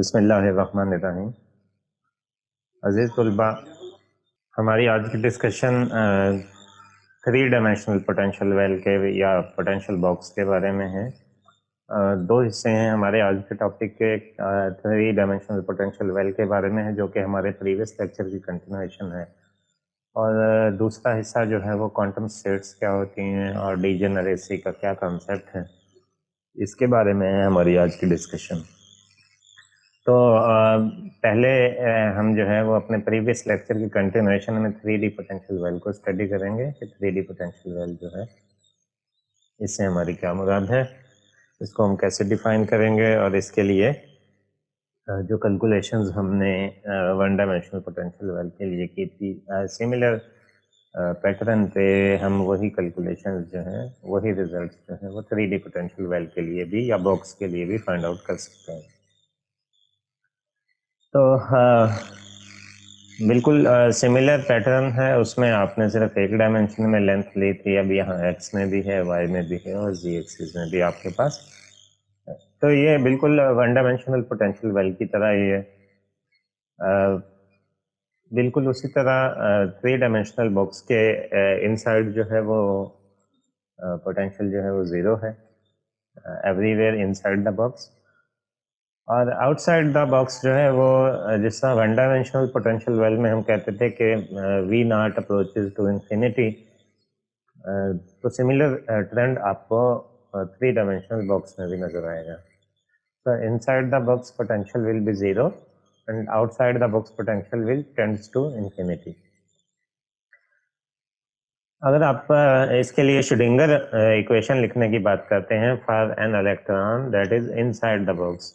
बिस्मिल्लाहिर्रहमानिर्रहीम। अज़ीज़ तलबा, हमारी आज की डिस्कशन 3 डायमेंशनल पोटेंशियल वेल के या पोटेंशियल बॉक्स के बारे में है। दो हिस्से हैं हमारे आज के टॉपिक के। 3 डायमेंशनल पोटेंशियल वेल के बारे में है जो कि हमारे प्रीवियस लेक्चर की कंटिन्यूएशन है, और दूसरा हिस्सा जो है वो क्वांटम स्टेट्स क्या होती हैं और डीजेनरेसी का क्या कॉन्सेप्ट है, इसके बारे में है हमारी आज की डिस्कशन। तो पहले हम जो है वो अपने प्रीवियस लेक्चर की कंटिन्यूएशन में 3D पोटेंशियल वेल को स्टडी करेंगे कि 3D पोटेंशियल वेल जो है इससे हमारी क्या मुराद है, इसको हम कैसे डिफाइन करेंगे, और इसके लिए जो कैलकुलेशंस हमने 1 डायमेंशनल पोटेंशियल वेल के लिए की थी, सिमिलर पैटर्न पे हम वही कैलकुलेशंस जो हैं, वही रिजल्ट्स जो हैं वो 3D पोटेंशियल वेल के लिए भी या बॉक्स के लिए भी फाइंड आउट कर सकते हैं। तो बिल्कुल सिमिलर पैटर्न है, उसमें आपने सिर्फ एक डायमेंशन में लेंथ ली थी, अब यहाँ एक्स में भी है, वाई में भी है और जी एक्सिस में भी आपके पास है। तो ये बिल्कुल 1 डायमेंशनल पोटेंशियल वेल की तरह ही है। बिल्कुल उसी तरह 3 डायमेंशनल बॉक्स के इनसाइड जो है वो पोटेंशियल जो है वो 0 है एवरीवेयर इनसाइड द बॉक्स, और आउटसाइड द बॉक्स जो है वो जिस तरह 1 डायमेंशनल पोटेंशियल वेल में हम कहते थे कि V not approaches to infinity, तो सिमिलर ट्रेंड आपको 3 डायमेंशनल बॉक्स में भी नजर आएगा। तो inside the box potential will be 0 and outside the box potential will tends to infinity. अगर आप इसके लिए श्रोडिंगर इक्वेशन लिखने की बात करते हैं for an electron that is inside the box,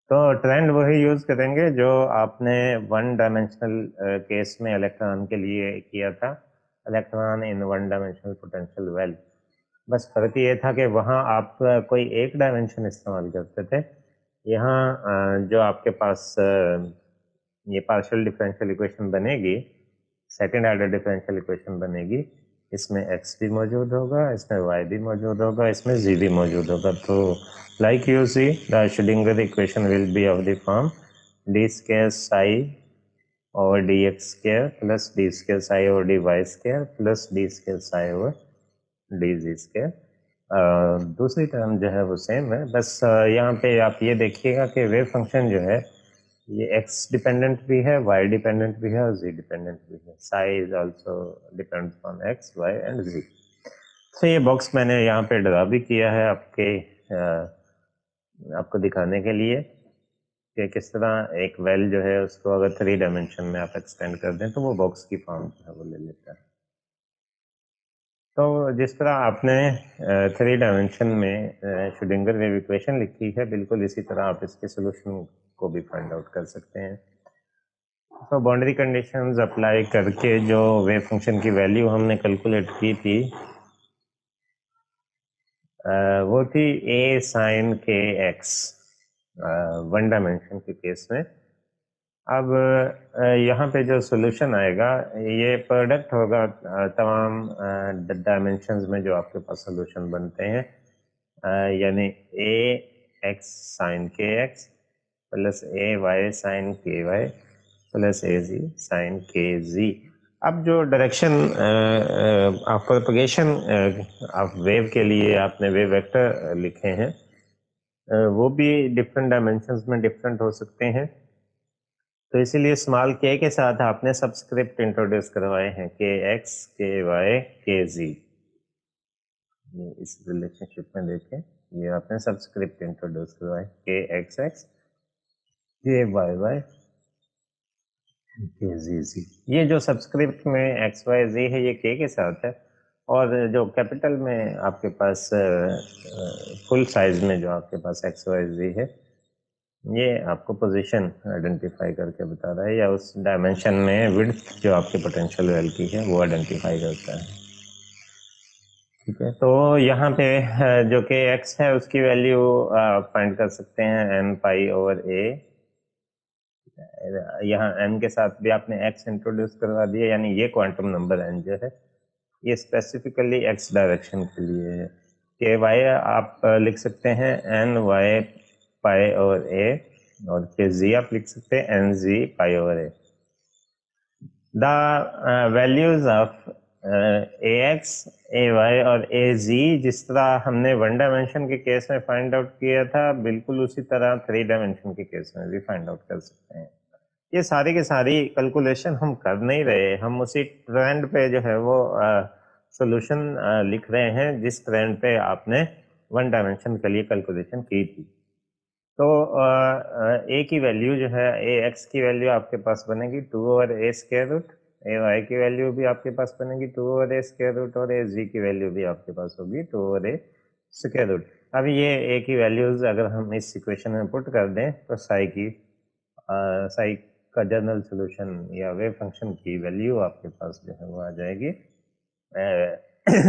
तो ट्रेंड वही यूज करेंगे जो आपने 1 डायमेंशनल केस में इलेक्ट्रॉन के लिए किया था, electron in 1 dimensional potential well. बस फर्क ये था कि वहाँ आप कोई एक डायमेंशन इस्तेमाल करते थे, यहाँ जो आपके पास ये पार्शियल डिफरेंशियल इक्वेशन बनेगी, सेकेंड ऑर्डर डिफरेंशियल इक्वेशन बनेगी, इसमें x भी मौजूद होगा, इसमें y भी मौजूद होगा, इसमें z भी मौजूद होगा। तो like you see the Schrodinger equation will be of the form D square psi over D X square plus D square psi over D Y square plus D square psi over D Z square. दूसरी term जो है वो same है, बस यहाँ पे आप ये देखिएगा कि वेव फंक्शन जो है ये x डिपेंडेंट भी है, y डिपेंडेंट भी है और z डिपेंडेंट भी है। Sai is also depends on x, y and z। तो ये बॉक्स मैंने यहाँ पे ड्रा भी किया है आपको दिखाने के लिए कि किस तरह एक वेल जो है उसको अगर 3 डायमेंशन में आप एक्सटेंड कर दें तो वो बॉक्स की फॉर्म जो है वो ले लेता है। तो जिस तरह आपने 3 डायमेंशन में श्रोडिंगर वेव इक्वेशन लिखी है, बिल्कुल इसी तरह आप इसके सोल्यूशन को भी फाइंड आउट कर सकते हैं। तो बाउंड्री कंडीशंस अप्लाई करके जो वेव फंक्शन की वैल्यू हमने कैलकुलेट की थी वो थी a sin के x 1 डायमेंशन के केस में। अब यहाँ पे जो सोल्यूशन आएगा ये प्रोडक्ट होगा तमाम डायमेंशंस में जो आपके पास सोल्यूशन बनते हैं, यानी a x sin के x plus a y sin के y plus a z sin के z। अब जो direction of propagation of wave के लिए आपने वेव वेक्टर लिखे हैं वो भी डिफरेंट डायमेंशंस में डिफरेंट हो सकते हैं, तो इसीलिए स्मॉल k के साथ आपने सबस्क्रिप्ट इंट्रोड्यूस करवाए हैं के x के y के z। इस रिलेशनशिप में देखें, ये आपने सबस्क्रिप्ट इंट्रोड्यूस करवाए के एक्स एक्स के वाई वाई के जी जी। ये जो सबस्क्रिप्ट में एक्स वाई जी है ये के साथ है, और जो कैपिटल में आपके पास फुल साइज में जो आपके पास एक्स वाई जी है ये आपको पोजीशन आइडेंटिफाई करके बता रहा है, या उस डायमेंशन में विड्थ जो आपके पोटेंशियल वेल की है वो आइडेंटिफाई करता है। ठीक है, तो यहाँ पे जो कि x है उसकी वैल्यू फाइंड कर सकते हैं n पाई ओवर a। यहाँ n के साथ भी आपने x इंट्रोड्यूस करवा दिया, यानी ये क्वांटम नंबर n जो है ये स्पेसिफिकली x डायरेक्शन के लिए है। के y आप लिख सकते हैं n y pi over a और फिर जी आप लिख सकते हैं N Z pi over A. The values of A X, A Y और ए जी जिस तरह हमने वन डायमेंशन के केस में फाइंड आउट किया था, बिल्कुल उसी तरह थ्री डायमेंशन के केस में भी फाइंड आउट कर सकते हैं। ये सारी की सारी कैलकुलेशन हम कर नहीं रहे, हम उसी ट्रेंड पे जो है वो सॉल्यूशन लिख रहे हैं जिस ट्रेंड पे आपने वन डायमेंशन के लिए कैलकुलेशन की थी। तो ए की वैल्यू जो है, ए एक्स की वैल्यू आपके पास बनेगी 2 over A square root, A Y की वैल्यू भी आपके पास बनेगी 2 ओवर ए स्क्वायर रूट और ए जी की वैल्यू भी आपके पास होगी 2 ओवर ए स्क्वायर रूट। अब ये ए की वैल्यूज अगर हम इस इक्वेशन में पुट कर दें तो साई का जनरल सोल्यूशन या वेव फंक्शन की वैल्यू आपके पास जो है वो आ जाएगी,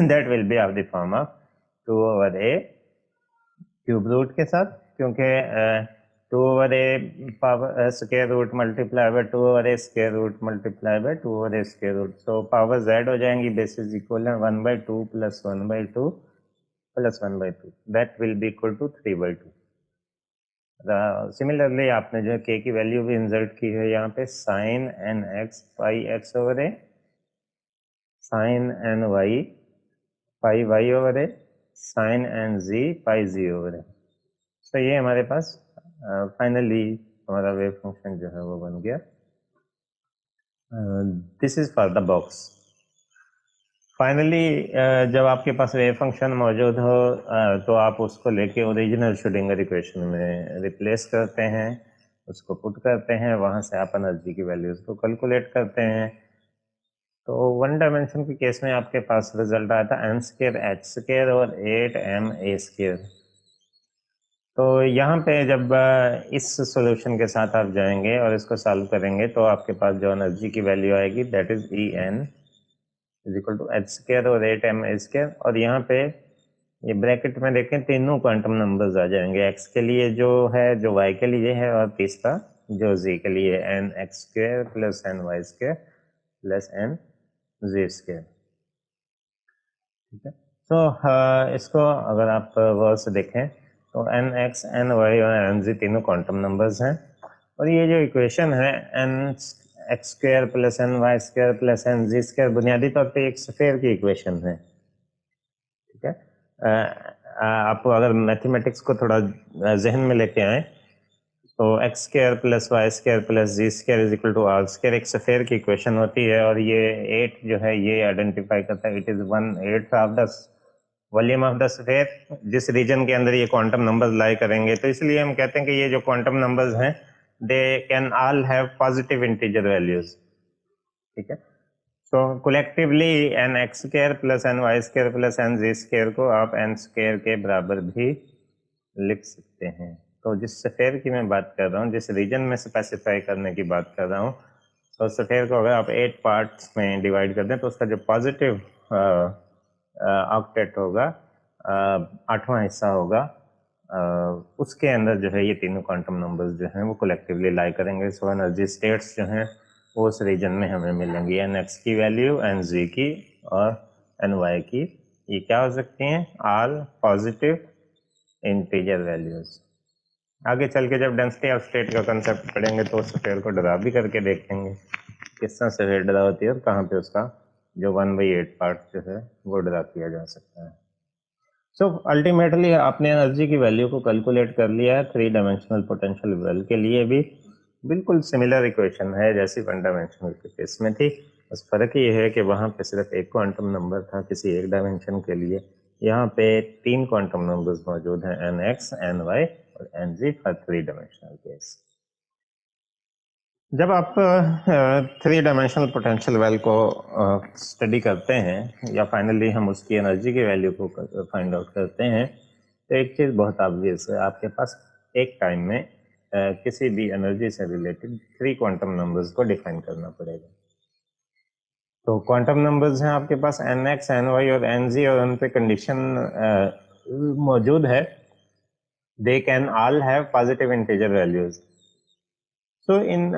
that will be of the form of 2 over A cube root के साथ, क्योंकि 2 over A power square root multiply by 2 over A square root multiply by 2 over A square root, so power Z हो जाएंगी basis equal 1/2 plus 1/2 plus 1/2, that will be equal to 3/2। Similarly आपने जो के की value भी insert की है यहाँ पे, sign N x pi x over A, sign N Y pi Y over A, sign N Z pi ji over A. तो ये हमारे पास फाइनली हमारा वेव फंक्शन जो है वो बन गया। This is for the box. Finally जब आपके पास वेव फंक्शन मौजूद हो तो आप उसको लेके ओरिजिनल श्रोडिंगर इक्वेशन में रिप्लेस करते हैं, उसको पुट करते हैं, वहाँ से आप एनर्जी की वैल्यूज को कैलकुलेट करते हैं। तो वन डायमेंशन के केस में आपके पास रिजल्ट आया था एम स्क्वायर एच स्क्वायर और 8m ए स्क्वायर। तो यहाँ पे जब इस सॉल्यूशन के साथ आप जाएंगे और इसको सॉल्व करेंगे तो आपके पास जो एनर्जी की वैल्यू आएगी that is E N is equal to H square और 8m ए स्क्वायर। और यहाँ पे ये ब्रैकेट में देखें तीनों क्वांटम नंबर्स आ जाएंगे, एक्स के लिए जो है, जो वाई के लिए है, और तीसरा जो जी के लिए N X square plus N Y square plus N Z square. ठीक है, तो इसको अगर आप गौर से देखें तो एन एक्स एन वाई और एन जी तीनों क्वांटम नंबर्स हैं, और ये जो इक्वेशन है N X square plus N Y square plus N Z square बुनियादी तौर पे एक स्फीयर की इक्वेशन है। ठीक है, आप अगर मैथमेटिक्स को थोड़ा जहन में लेके आए तो X square plus Y square plus Z square is equal to R square एक स्फीयर की इक्वेशन होती है, और ये 8 जो है ये आइडेंटिफाई करता है, it is 1/8 of the volume of the sphere जिस रीजन के अंदर ये क्वांटम नंबर्स लाई करेंगे। तो इसलिए हम कहते हैं कि ये जो क्वांटम नंबर्स हैं they can all have positive integer values. ठीक है, तो collectively N X square plus N Y square plus N Z square को आप एन स्क्वायर के बराबर भी लिख सकते हैं। तो जिस स्फीयर की मैं बात कर रहा हूँ, जिस रीजन में स्पेसिफाई करने की बात कर रहा हूँ, तो स्फीयर को अगर आप 8 पार्ट्स में डिवाइड कर दें तो उसका जो पॉजिटिव ऑक्टेट होगा, 8वां हिस्सा होगा, उसके अंदर जो है ये तीनों क्वांटम नंबर्स जो हैं वो कलेक्टिवली लाई करेंगे। सो एनर्जी स्टेट्स जो हैं वो उस रीजन में हमें मिलेंगी, एन एक्स की वैल्यू, एन जी की और एन वाई की। ये क्या हो सकती हैं? All positive integer values. आगे चल के जब डेंसिटी ऑफ स्टेट का कंसेप्ट पढ़ेंगे तो उस स्फीयर को ड्रा भी करके देखेंगे किस तरह से ड्रा होती है और कहाँ पे उसका जो 1/8 पार्ट जो है वो ड्रा किया जा सकता है। सो अल्टीमेटली आपने एनर्जी की वैल्यू को कैलकुलेट कर लिया है। 3 डायमेंशनल पोटेंशियल वेल के लिए भी बिल्कुल सिमिलर इक्वेशन है जैसी 1 डायमेंशनल के केस में थी, बस फर्क ये है कि वहाँ पे सिर्फ एक क्वांटम नंबर था किसी एक डायमेंशन के लिए, यहाँ पे 3 क्वांटम नंबर्स मौजूद हैं, एन एक्स, एन वाई और N Z for 3 dimensional case. जब आप 3 डायमेंशनल पोटेंशियल वेल को स्टडी करते हैं या फाइनली हम उसकी एनर्जी की वैल्यू को फाइंड आउट करते हैं तो एक चीज़ बहुत ऑब्वियस है, आपके पास एक टाइम में किसी भी एनर्जी से रिलेटेड 3 क्वांटम नंबर्स को डिफाइन करना पड़ेगा। तो क्वांटम नंबर्स हैं आपके पास एन एक्स, एन वाई और एन जी, और उन पे कंडीशन मौजूद है, दे can all have positive integer values. तो इन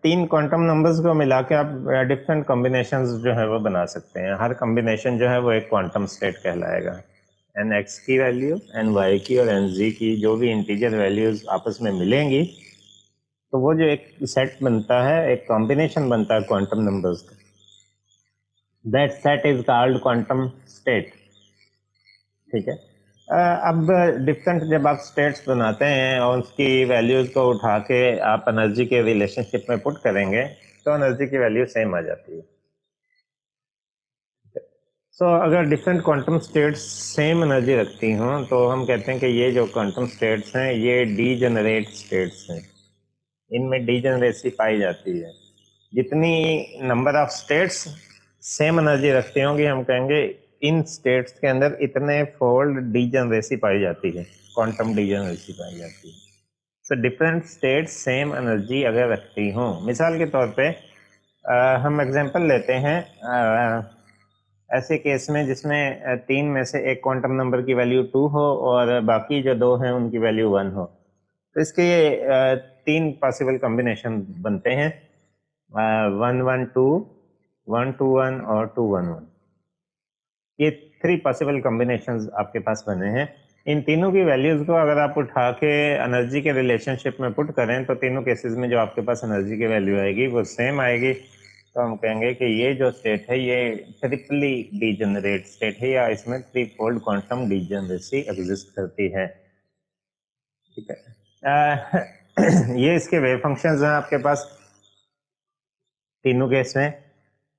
3 क्वांटम नंबर्स को मिला के आप डिफरेंट कॉम्बिनेशंस जो है वो बना सकते हैं। हर कॉम्बिनेशन जो है वो एक क्वांटम स्टेट कहलाएगा। एन एक्स की वैल्यू, एन वाई की और एन जी की जो भी इंटीजर वैल्यूज आपस में मिलेंगी तो वो जो एक सेट बनता है, एक कॉम्बिनेशन बनता है क्वांटम नंबर्स का, that set is called quantum state. ठीक है। अब डिफरेंट जब आप स्टेट्स बनाते हैं और उसकी वैल्यूज को उठा के आप एनर्जी के रिलेशनशिप में पुट करेंगे तो एनर्जी की वैल्यू सेम आ जाती है। अगर different quantum states same energy रखती हों तो हम कहते हैं कि ये जो क्वांटम स्टेट्स हैं ये डीजेनरेट स्टेट्स हैं, इनमें डीजेनरेसी पाई जाती है। जितनी number of states same energy रखती होंगी हम कहेंगे इन स्टेट्स के अंदर इतने फोल्ड डीजेनरेसी पाई जाती है, क्वांटम डीजेनरेसी पाई जाती है। So different states same energy अगर रखती हों, मिसाल के तौर पे हम एग्जांपल लेते हैं ऐसे केस में जिसमें तीन में से एक क्वांटम नंबर की वैल्यू 2 हो और बाकी जो दो हैं उनकी वैल्यू 1 हो। तो इसके तीन पॉसिबल कॉम्बिनेशन बनते हैं, 1 1 2, 1 2 1 और 2 1 1। ये थ्री पॉसिबल कॉम्बिनेशंस आपके पास बने हैं। इन तीनों की वैल्यूज को अगर आप उठा के एनर्जी के रिलेशनशिप में पुट करें तो तीनों केसेस में जो आपके पास एनर्जी की वैल्यू आएगी वो सेम आएगी। तो हम कहेंगे कि ये जो स्टेट है ये ट्रिपली डीजेनरेट स्टेट है या इसमें three fold quantum degeneracy exist करती है। ठीक है। ये इसके वेव फंक्शंस हैं आपके पास तीनों केस में।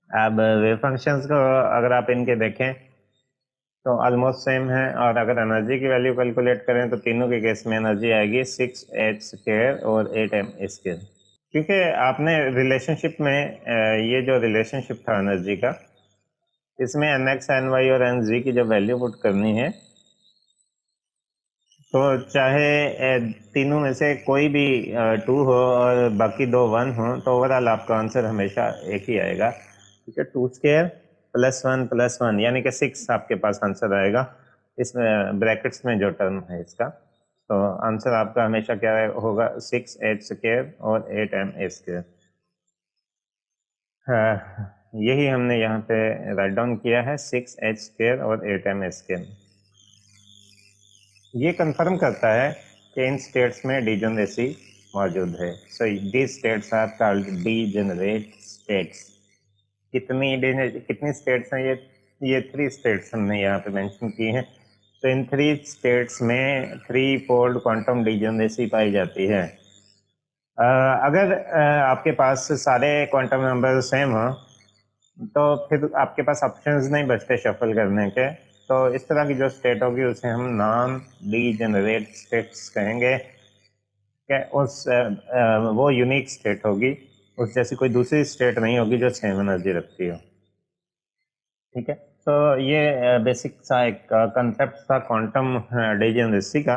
अब वेव फंक्शंस को अगर आप इनके देखें तो ऑलमोस्ट सेम है, और अगर एनर्जी की वैल्यू कैलकुलेट करें तो तीनों के केस में एनर्जी आएगी 6h² और 8m²। क्योंकि आपने रिलेशनशिप में ये जो रिलेशनशिप था एनर्जी का, इसमें nx ny और nz की जो वैल्यू पुट करनी है तो चाहे तीनों में से कोई भी 2 हो और बाकी दो 1 हो तो ओवरऑल आपका आंसर हमेशा एक ही आएगा। ठीक है, 2² + 1 यानी कि 6 आपके पास आंसर आएगा इसमें ब्रैकेट्स में जो टर्म है इसका। तो आंसर आपका हमेशा क्या होगा, 6h² और 8m²। यही हमने यहाँ पे राइट डाउन किया है, 6h² और 8m²। ये कंफर्म करता है कि इन स्टेट्स में डीजेनरेसी मौजूद है। So these states are called degenerate states. कितनी स्टेट्स हैं ये 3 स्टेट्स हमने यहाँ पे मेंशन की हैं। तो इन 3 स्टेट्स में 3 फोल्ड क्वांटम डीजेनरेसी पाई जाती है। अगर आपके पास सारे क्वांटम नंबर सेम हो तो फिर आपके पास ऑप्शंस नहीं बचते शफल करने के। तो इस तरह की जो स्टेट होगी उसे हम नॉन डीजेनरेट स्टेट्स कहेंगे कि वो यूनिक स्टेट होगी, उस जैसी कोई दूसरी स्टेट नहीं होगी जो सेम एनर्जी रखती हो। ठीक है, तो ये बेसिक सा एक कंसेप्ट था क्वांटम डीजेनरेसी का,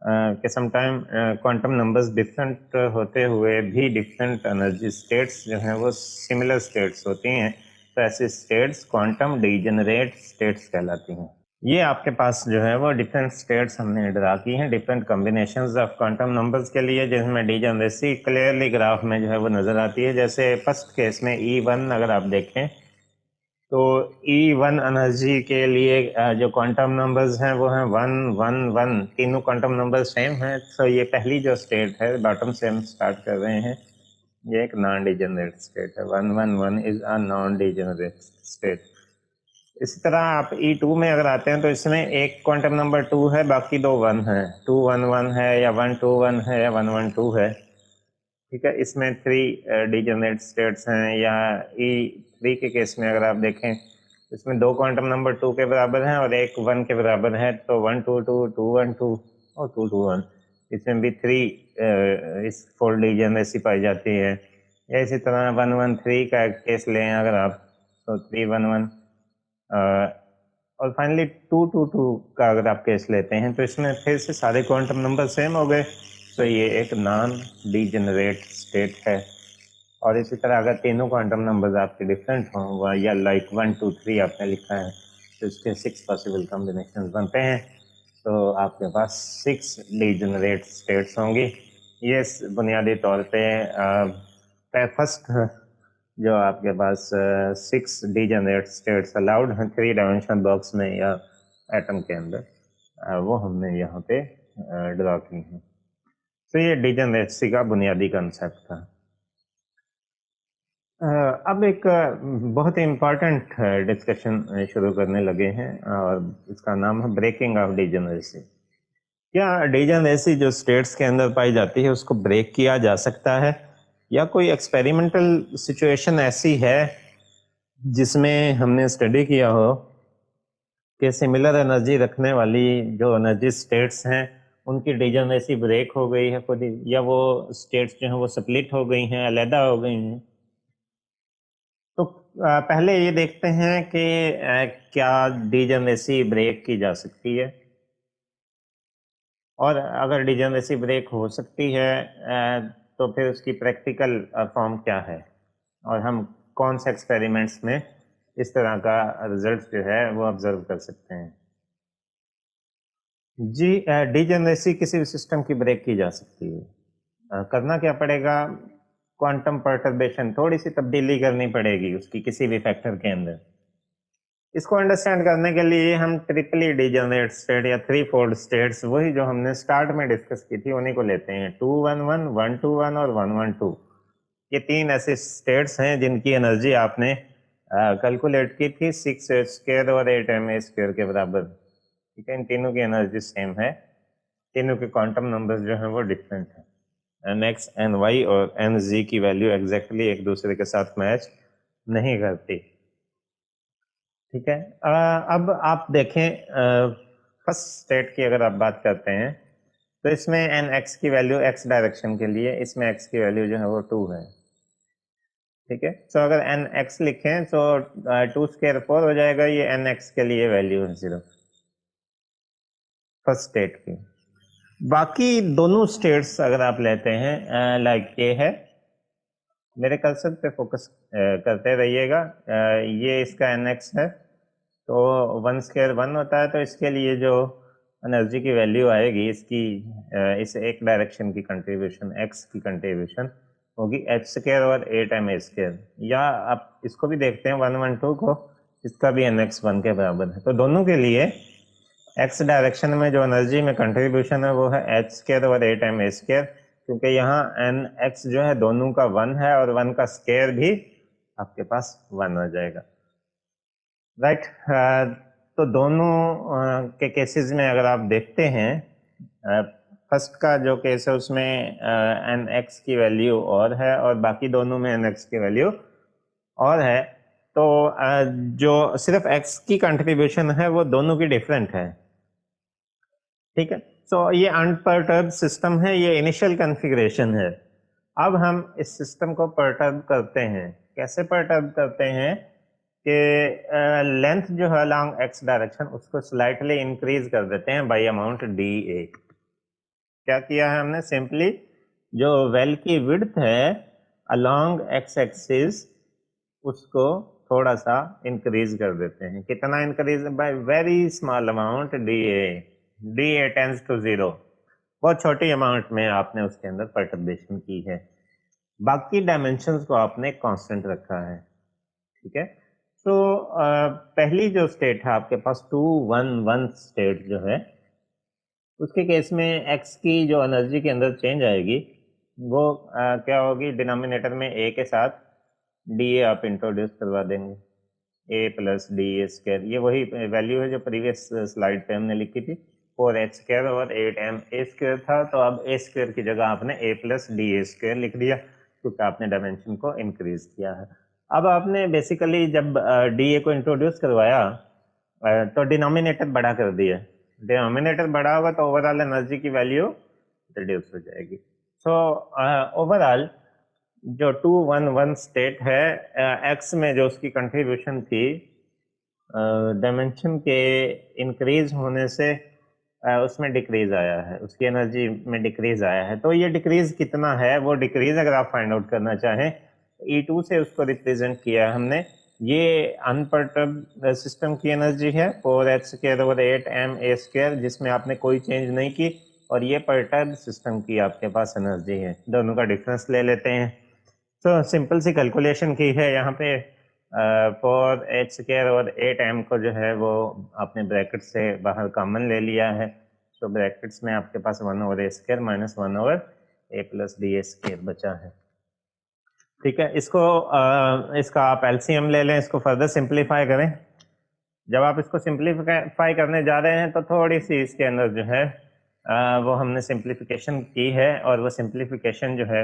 कि समटाइम क्वांटम नंबर्स डिफरेंट होते हुए भी डिफरेंट एनर्जी स्टेट्स जो हैं वो सिमिलर स्टेट्स होती हैं। तो ऐसी स्टेट्स क्वांटम डीजेनरेट स्टेट्स कहलाती हैं। ये आपके पास जो है वो डिफरेंट स्टेट्स हमने ड्रा की हैं different combinations of quantum numbers के लिए, जिसमें डीजेनरेसी क्लियरली ग्राफ में जो है वो नज़र आती है। जैसे फर्स्ट केस में E1 अगर आप देखें तो E1 एनर्जी के लिए जो क्वांटम नंबर्स हैं वो हैं 1 1 1। तीनों क्वांटम नंबर सेम हैं। तो ये पहली जो स्टेट है बॉटम से हम स्टार्ट कर रहे हैं, ये एक नॉन डीजेनरेट स्टेट है। 1 1 1 is a non degenerate state. इसी तरह आप E2 में अगर आते हैं तो इसमें एक क्वांटम नंबर 2 है, बाकी दो 1 है। 2 1 1 है या 1 2 1 है या 1 1 2 है। ठीक है, इसमें 3 डीजेनरेट स्टेट्स हैं। या E3 के केस में अगर आप देखें इसमें दो क्वांटम नंबर 2 के बराबर हैं और एक 1 के बराबर है। तो 1 2 2 2 1 2 और 2 2 1, इसमें भी 3 इस फोल्ड डीजेनरेसी पाई जाती है। या इसी तरह 1 1 3 का केस लें अगर आप, तो 3 1 1 और फाइनली 2 2 2 का अगर आप केस लेते हैं तो इसमें फिर से सारे क्वांटम नंबर सेम हो गए। तो ये एक नॉन डीजेनरेट स्टेट है। और इसी तरह अगर तीनों क्वांटम नंबर्स आपके डिफरेंट हों या लाइक 1 2 3 आपने लिखा है तो इसके 6 पॉसिबल कॉम्बिनेशन बनते हैं। तो आपके पास 6 डीजेनरेट स्टेट्स होंगी। ये बुनियादी तौर पे फर्स्ट जो आपके पास 6 डीजेनरेट स्टेट्स अलाउड हैं 3 डायमेंशनल बॉक्स में या एटम के अंदर, वो हमने यहाँ पे ड्रा की हैं। तो ये डिजनरेसी का बुनियादी कंसेप्ट था। अब एक बहुत इम्पॉर्टेंट डिस्कशन शुरू करने लगे हैं और इसका नाम है ब्रेकिंग ऑफ डिजनरेसी। क्या डिजनरेसी जो स्टेट्स के अंदर पाई जाती है उसको ब्रेक किया जा सकता है, या कोई एक्सपेरिमेंटल सिचुएशन ऐसी है जिसमें हमने स्टडी किया हो कि सिमिलर एनर्जी रखने वाली जो एनर्जी स्टेट्स हैं उनकी डिजनरेसी ब्रेक हो गई है खुद ही, या वो स्टेट्स जो हैं वो स्प्लिट हो गई हैं, अलहदा हो गई हैं। तो पहले ये देखते हैं कि क्या डिजनरेसी ब्रेक की जा सकती है, और अगर डिजनरेसी ब्रेक हो सकती है तो फिर उसकी प्रैक्टिकल फॉर्म क्या है, और हम कौन से एक्सपेरिमेंट्स में इस तरह का रिजल्ट जो है वो ऑब्जर्व कर सकते हैं। जी, डिजनरेसी किसी भी सिस्टम की ब्रेक की जा सकती है। करना क्या पड़ेगा, क्वांटम परटर्बेशन, थोड़ी सी तब्दीली करनी पड़ेगी उसकी किसी भी फैक्टर के अंदर। इसको अंडरस्टैंड करने के लिए हम ट्रिपली डिजनरेट स्टेट या थ्री फोल्ड स्टेट्स, वही जो हमने स्टार्ट में डिस्कस की थी, उन्हीं को लेते हैं। 211, 121 और 112। ये तीन ऐसे स्टेट्स हैं जिनकी एनर्जी आपने कैलकुलेट की थी 6h² और 8ma² के बराबर। ठीक है, इन तीनों की एनर्जी सेम है, तीनों के क्वांटम नंबर्स जो हैं वो डिफरेंट हैं। nx, ny और nz की वैल्यू एग्जैक्टली एक दूसरे के साथ मैच नहीं करती। ठीक है, अब आप देखें फर्स्ट स्टेट की अगर आप बात करते हैं तो इसमें nx की वैल्यू x डायरेक्शन के लिए, इसमें x की वैल्यू जो है वो 2 है। ठीक है, तो अगर nx लिखें तो 2² 4 हो जाएगा, ये nx के लिए वैल्यू है 0 फर्स्ट स्टेट की। बाकी दोनों स्टेट्स अगर आप लेते हैं, लाइक ये है, मेरे कर्सर पे फोकस करते रहिएगा, ये इसका nx है, तो 1² 1 होता है, तो इसके लिए जो एनर्जी की वैल्यू आएगी इसकी, इस एक डायरेक्शन की कंट्रीब्यूशन, x की कंट्रीब्यूशन होगी h² और 8ma²। या आप इसको भी देखते हैं 112 को, इसका भी nx 1 के बराबर है। तो दोनों के लिए x डायरेक्शन में जो एनर्जी में कंट्रीब्यूशन है वो है h² और 8ma², क्योंकि यहाँ nx जो है दोनों का 1 है और 1 का स्क्वायर भी आपके पास 1 हो जाएगा। राइट, तो दोनों के केसेस में अगर आप देखते हैं, फर्स्ट का जो केस है उसमें nx की वैल्यू और है और बाकी दोनों में nx की वैल्यू और है, तो जो सिर्फ x की कंट्रीब्यूशन है वो दोनों की डिफरेंट है। ठीक है, तो ये अनपर्टर्ब सिस्टम है, ये इनिशियल कॉन्फ़िगरेशन है। अब हम इस सिस्टम को पर्टर्ब करते हैं। कैसे पर्टर्ब करते हैं कि लेंथ जो है अलॉन्ग x डायरेक्शन उसको स्लाइटली इंक्रीज कर देते हैं बाय अमाउंट dA। क्या किया है हमने, सिंपली जो वेल की विड्थ है अलॉन्ग x एक्सिस उसको थोड़ा सा इंक्रीज कर देते हैं। कितना increase, by very small amount dA tends to 0। बहुत छोटी अमाउंट में आपने उसके अंदर परटर्बेशन की है, बाकी डायमेंशंस को आपने कांस्टेंट रखा है। ठीक है, तो पहली जो स्टेट है आपके पास 211 स्टेट जो है, उसके केस में x की जो एनर्जी के अंदर चेंज आएगी वो क्या होगी, डिनोमिनेटर में a के साथ dA आप इंट्रोड्यूस करवा देंगे, a प्लस dA²। ये वही वैल्यू है जो प्रीवियस स्लाइड पे हमने लिखी थी, 4h² और 8ma² था, तो अब a² की जगह आपने a प्लस dA² लिख दिया क्योंकि आपने डायमेंशन को इंक्रीज किया है। अब आपने बेसिकली जब dA को इंट्रोड्यूस करवाया तो डिनोमिनेटर बड़ा कर दिया। डिनोमिनेटर बड़ा होगा तो ओवरऑल एनर्जी की वैल्यू रिड्यूस हो जाएगी। सो ओवरऑल जो 211 स्टेट है, एक्स में जो उसकी कंट्रीब्यूशन थी डायमेंशन के इंक्रीज होने से उसमें डिक्रीज आया है, उसकी एनर्जी में डिक्रीज आया है। तो ये डिक्रीज कितना है, वो डिक्रीज अगर आप फाइंड आउट करना चाहें E2 से उसको रिप्रेजेंट किया है हमने। ये अनपर्टर्ब सिस्टम की एनर्जी है 4h² और 8ma², जिसमें आपने कोई चेंज नहीं की, और ये पर्टर्ब सिस्टम की आपके पास एनर्जी है। दोनों का डिफरेंस ले लेते हैं। तो सिंपल सी कैलकुलेशन की है यहाँ पे, 4h² और 8m को जो है वो आपने ब्रैकेट से बाहर कॉमन ले लिया है, तो ब्रैकेट्स में आपके पास 1/a² minus 1/a²। A plus D A square बचा है। ठीक है, इसका आप एलसीएम ले लें, इसको फर्दर सिंप्लीफाई करें। जब आप इसको सिंप्लीफाई करने जा रहे हैं तो थोड़ी सी इसके अंदर जो है वो हमने सिंप्लीफिकेशन की है, और वो सिंप्लीफिकेशन जो है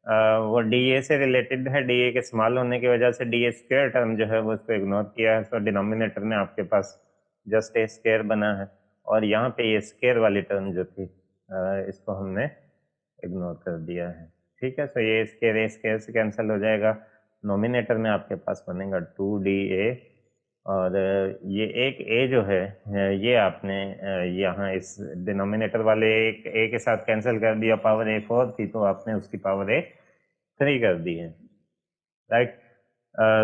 वो डी ए से रिलेटेड है। डी ए के स्मॉल होने की वजह से डी ए स्क्वायर टर्म जो है वो इसको इग्नोर किया है। सो डिनोमिनेटर में आपके पास जस्ट ए स्क्वायर बना है, और यहाँ पे ये स्क्वायर वाली टर्म जो थी इसको हमने इग्नोर कर दिया है। ठीक है, सो ये स्क्वायर से कैंसिल हो जाएगा। नोमिनेटर में आपके पास बनेगा 2DA, और ये एक ए जो है ये आपने यहाँ इस डिनोमिनेटर वाले एक ए के साथ कैंसिल कर दिया। पावर ए 4 थी तो आपने उसकी पावर ए 3 कर दी है, राइट।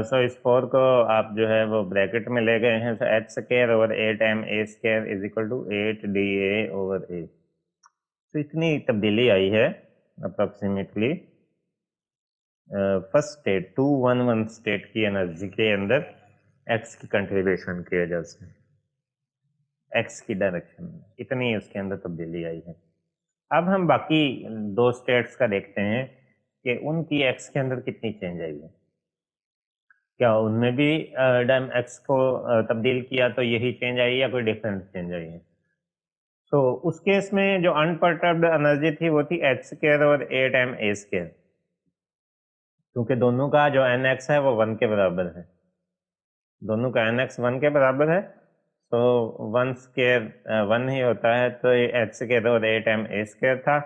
सो इस 4 को आप जो है वो ब्रैकेट में ले गए हैं। So H square over 8m a square is equal to 8DA over A. तो इतनी तब्दीली आई है अप्रॉक्सीमेटली फर्स्ट स्टेट 211 स्टेट की एनर्जी के अंदर एक्स की कंट्रीब्यूशन की वजह से, एक्स की डायरेक्शन में इतनी उसके अंदर तब्दीली आई है। अब हम बाकी दो स्टेट्स का देखते हैं कि उनकी एक्स के अंदर कितनी चेंज आई है। क्या उनमें भी एक्स को तब्दील किया तो यही चेंज आई, या कोई डिफरेंट चेंज आई है? तो उस केस में जो अनपर्टर्ब्ड एनर्जी थी वो थी एच स्क्वायर और 8m a स्क्वायर, क्योंकि दोनों का जो एन एक्स है वो 1 के बराबर है। दोनों का एन एक्स 1 के बराबर है, तो 1 स्क्वायर 1 ही होता है। तो ये एच स्क्वायर और 8m a स्क्वायर था।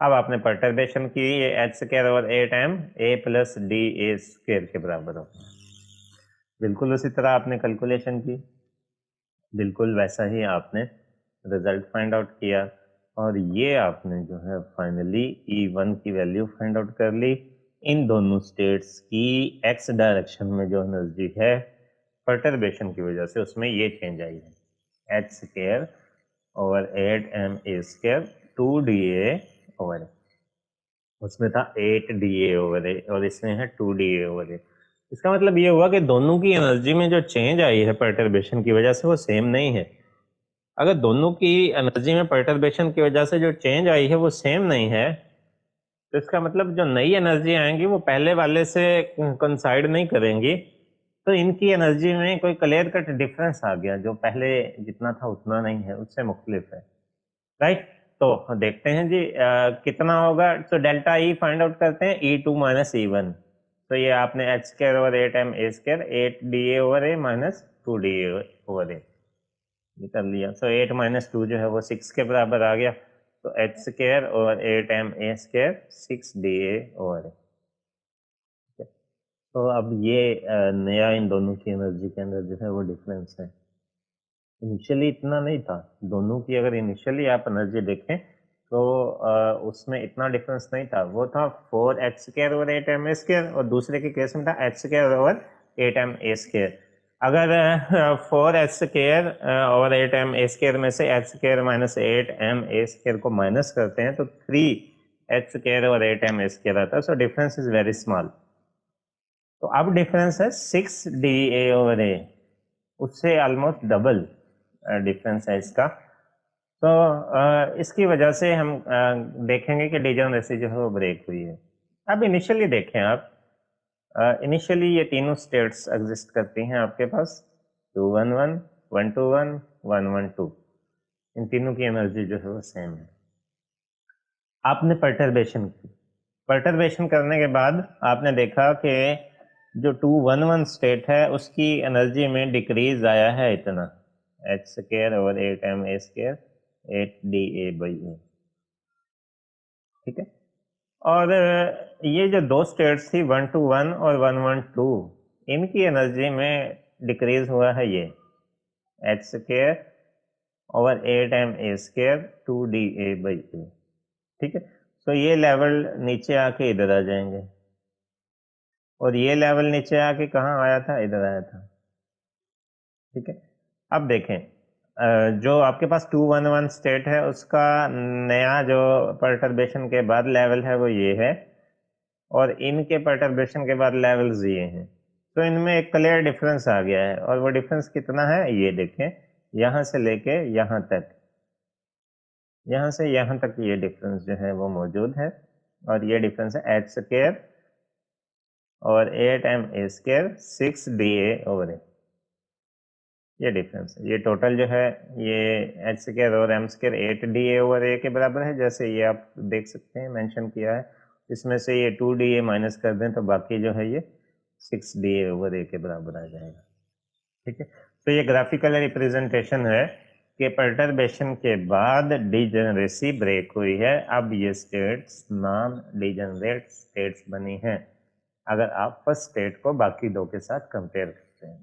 अब आपने परटर्बेशन की, ये एच स्क्वायर और 8m a plus D A square के बराबर हो। बिल्कुल उसी तरह आपने कैलकुलेशन की, बिल्कुल वैसा ही आपने रिजल्ट फाइंड आउट किया, और ये आपने जो है फाइनली E1 की वैल्यू फाइंड आउट कर ली। इन दोनों स्टेट्स की एक्स डायरेक्शन में जो एनर्जी है परटर्बेशन की वजह से उसमें ये चेंज आई है, H square over 8m a square 2DA over A. उसमें था 8DA ओवर ए और इसमें है 2DA ओवर ए। इसका मतलब ये हुआ कि दोनों की एनर्जी में जो चेंज आई है परटर्बेशन की वजह से वो सेम नहीं है। अगर दोनों की एनर्जी में परटर्बेशन की वजह से जो चेंज आई है वो सेम नहीं है, तो इसका मतलब जो नई एनर्जी आएंगी वो पहले वाले से कंसाइड नहीं करेंगी। तो इनकी एनर्जी में कोई क्लियर कट डिफरेंस आ गया, जो पहले जितना था उतना नहीं है, उससे मुख्तलिफ है, राइट। तो देखते हैं जी कितना होगा। तो डेल्टा ई फाइंड आउट करते हैं, E2 माइनस E1। तो ये आपने H square over 8m a square 8DA over A minus 2DA over A कर लिया। सो 8 माइनस 2 जो है वो 6 के बराबर आ गया। तो H square over 8m a square 6DA over A. तो अब ये नया इन दोनों की एनर्जी के अंदर जो है वो डिफरेंस है। इनिशियली इतना नहीं था, दोनों की अगर इनिशियली आप एनर्जी देखें तो उसमें इतना डिफरेंस नहीं था। वो था 4h square over 8m a square, और दूसरे के केस में था h square over 8m a square. अगर 4h square over 8m a square में से h square minus 8m a square को माइनस करते हैं तो 3h square over 8m a square आता है। So difference is very small. तो अब डिफरेंस है 6DA ओवर ए, उससे ऑलमोस्ट डबल डिफरेंस है इसका। तो इसकी वजह से हम देखेंगे कि डिजनरेसी जो है वो ब्रेक हुई है। अब इनिशियली देखें आप, इनिशियली ये तीनों स्टेट्स एग्जिस्ट करती हैं आपके पास, 211, 121, 112। इन तीनों की एनर्जी जो है वो सेम है। आपने परटर्बेशन की, परटर्बेशन करने के बाद आपने देखा कि जो 211 स्टेट है उसकी एनर्जी में डिक्रीज आया है इतना, H square over 8m a square 8DA by A. ठीक है, और ये जो दो स्टेट्स थी 121 और 112, इनकी एनर्जी में डिक्रीज हुआ है ये H square over 8m a square 2DA by A. ठीक है, तो ये लेवल नीचे आके इधर आ जाएंगे, और ये लेवल नीचे आके कहाँ आया था, इधर आया था। ठीक है, अब देखें जो आपके पास 211 स्टेट है उसका नया जो परटर्बेशन के बाद लेवल है वो ये है, और इनके परटर्बेशन के बाद लेवल्स ये हैं। तो इनमें एक क्लियर डिफरेंस आ गया है, और वो डिफरेंस कितना है ये देखें, यहाँ से लेके यहाँ तक, यहाँ से यहाँ तक ये डिफरेंस जो है वो मौजूद है। और ये डिफरेंस है एच स्क्वायर और 8m² 6da/a। ये डिफरेंस है, ये टोटल जो है ये h² और m² 8da/a के बराबर है, जैसे ये आप देख सकते हैं मेंशन किया है। इसमें से ये 2da माइनस कर दें तो बाकी जो है ये 6da/a के बराबर आ जाएगा। ठीक है, तो ये ग्राफिकल रिप्रेजेंटेशन है कि परटर्बेशन के बाद डिजेनरेसी ब्रेक हुई है। अब ये स्टेट्स नॉन डिजेनरेट स्टेट्स बनी हैं अगर आप फर्स्ट स्टेट को बाकी दो के साथ कंपेयर करते हैं।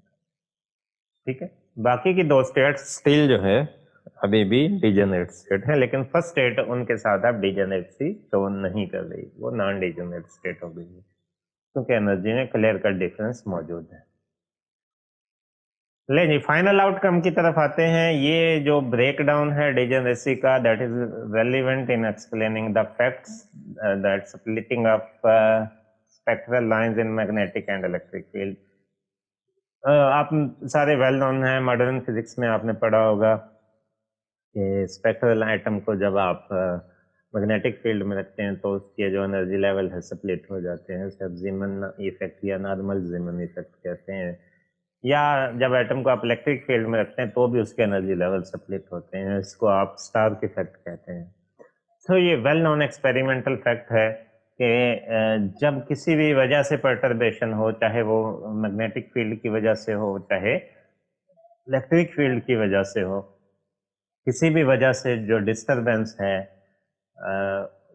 ठीक है, बाकी की दो स्टेट स्टिल जो है अभी भी डिजेनरेट स्टेट है, लेकिन फर्स्ट स्टेट उनके साथ आप डिजेनरेसी शो नहीं कर रही, वो नॉन डिजेनरेट स्टेट हो गई है क्योंकि एनर्जी में क्लियर कट डिफरेंस मौजूद है। ले जी, फाइनल आउटकम की तरफ आते हैं। ये जो ब्रेकडाउन है डिजेनरेसी का, that is relevant in explaining the facts that splitting of spectral lines in magnetic and electric field. आप सारे वेल नोन हैं, मॉडर्न फिजिक्स में आपने पढ़ा होगा कि स्पेक्ट्रल एटम को जब आप मैग्नेटिक फील्ड में रखते हैं तो उसके जो एनर्जी लेवल है स्प्लिट हो जाते हैं, सब जीमन इफेक्ट या नॉर्मल जीमन इफेक्ट कहते हैं। या जब एटम को आप इलेक्ट्रिक फील्ड में रखते हैं तो भी उसके एनर्जी लेवल स्प्लिट होते हैं, इसको आप स्टार्क इफेक्ट कहते हैं। तो ये वेल नोन एक्सपेरिमेंटल फैक्ट है कि जब किसी भी वजह से परटर्बेशन हो, चाहे वो मैग्नेटिक फील्ड की वजह से हो, चाहे इलेक्ट्रिक फील्ड की वजह से हो, किसी भी वजह से जो डिस्टरबेंस है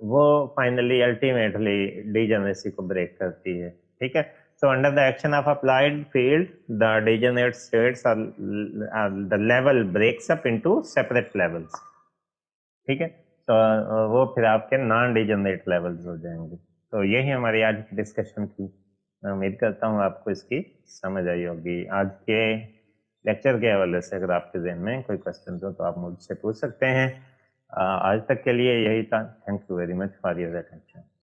वो फाइनली अल्टीमेटली डिजेनरेसी को ब्रेक करती है। ठीक है, so under the action of applied field the degenerate states are the level breaks up into separate levels। ठीक है, तो वो फिर आपके नॉन डिजेनरेट लेवल्स हो जाएंगे। तो यही हमारी आज की डिस्कशन थी। मैं उम्मीद करता हूँ आपको इसकी समझ आई होगी। आज के लेक्चर के हवाले से अगर आपके जहन में कोई क्वेश्चन हो तो आप मुझसे पूछ सकते हैं। आज तक के लिए यही था। Thank you very much for your attention.